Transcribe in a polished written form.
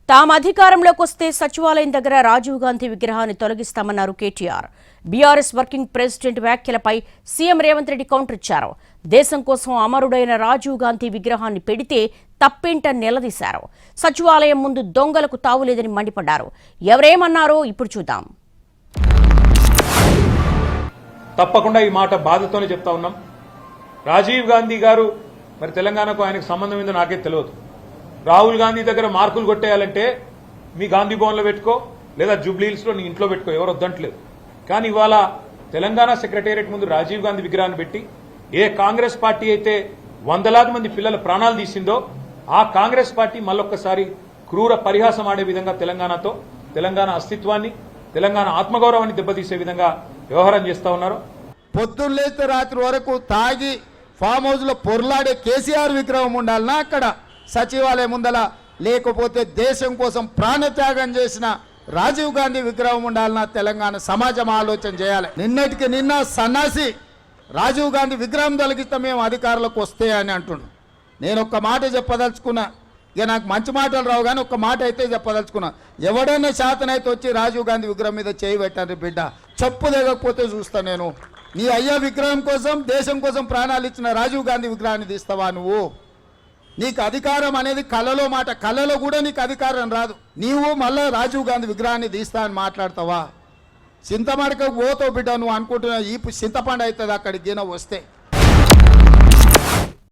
తాము అధికారంలోకి వస్తే సచివాలయం దగ్గర రాజీవ్ గాంధీ విగ్రహాన్ని తొలగిస్తామన్నారు కేటీఆర్. బీఆర్ఎస్ వర్కింగ్ ప్రెసిడెంట్ వ్యాఖ్యలపై సీఎం రేవంత్ రెడ్డి కౌంటర్ ఇచ్చారు. దేశం కోసం అమరుడైన రాజీవ్ గాంధీ విగ్రహాన్ని పెడితే తప్పేంటని నిలదీశారు. సచివాలయం ముందు దొంగలకు తావులేదని మండిపడ్డారు. ఎవరేమన్నారో ఇప్పుడు చూద్దాం. తప్పకుండా ఈ మాట బాధతోనే చెప్తా ఉన్నాం. రాజీవ్ గాంధీ గారు మరి తెలంగాణకు ఆయనకు సంబంధం ఏందో నాకే తెలియదు. రాహుల్ గాంధీ దగ్గర మార్కులు కొట్టేయాలంటే మీ గాంధీ భవన్లో పెట్టుకో, లేదా జూబ్లీహిల్స్లో నీ ఇంట్లో పెట్టుకో, ఎవరు వద్దంటలేదు. కానీ ఇవాళ తెలంగాణ సెక్రటేరియట్ ముందు రాజీవ్ గాంధీ విగ్రహాన్ని పెట్టి ఏ కాంగ్రెస్ పార్టీ అయితే వందలాది మంది పిల్లల ప్రాణాలు తీసిందో ఆ కాంగ్రెస్ పార్టీ మళ్ళొక్కసారి క్రూర పరిహాసం ఆడే విధంగా తెలంగాణతో, తెలంగాణ అస్తిత్వాన్ని, తెలంగాణ ఆత్మగౌరవాన్ని దెబ్బతీసే విధంగా వ్యవహారం చేస్తా ఉన్నారు. పొద్దున్నేస్తే రాత్రి వరకు తాగి ఫామ్ హౌస్ లో పొర్లాడే కేసీఆర్ విగ్రహం ఉండాలన్నా అక్కడ సచివాలయం ముందల, లేకపోతే దేశం కోసం ప్రాణత్యాగం చేసిన రాజీవ్ గాంధీ విగ్రహం ఉండాలన్నా తెలంగాణ సమాజం ఆలోచన చేయాలి. నిన్నటికి నిన్న సన్నాసి రాజీవ్ గాంధీ విగ్రహం తొలగిస్తే మేము అధికారులకు వస్తే అని అంటున్నాం. నేను ఒక్క మాట చెప్పదలుచుకున్నా, ఇక నాకు మంచి మాటలు రావు కానీ ఒక్క మాట అయితే చెప్పదలుచుకున్నా. ఎవడైనా శాతనైతే వచ్చి రాజీవ్ గాంధీ విగ్రహం మీద చేయి పెట్టండి బిడ్డ, చెప్పు దిగకపోతే చూస్తా నేను. నీ అయ్యా విగ్రహం కోసం, దేశం కోసం ప్రాణాలు ఇచ్చిన రాజీవ్ గాంధీ విగ్రహాన్ని తీస్తావా నువ్వు? నీకు అధికారం అనేది కళలో మాట, కళలో కూడా నీకు అధికారం రాదు. నీవు మళ్ళీ రాజీవ్ గాంధీ విగ్రహాన్ని తీస్తా అని మాట్లాడతావా? చింతమడకకు పోతావు బిడ్డ, నువ్వు అనుకుంటున్నా ఈ చింతపండు అవుతుంది అక్కడికి గిన వస్తే.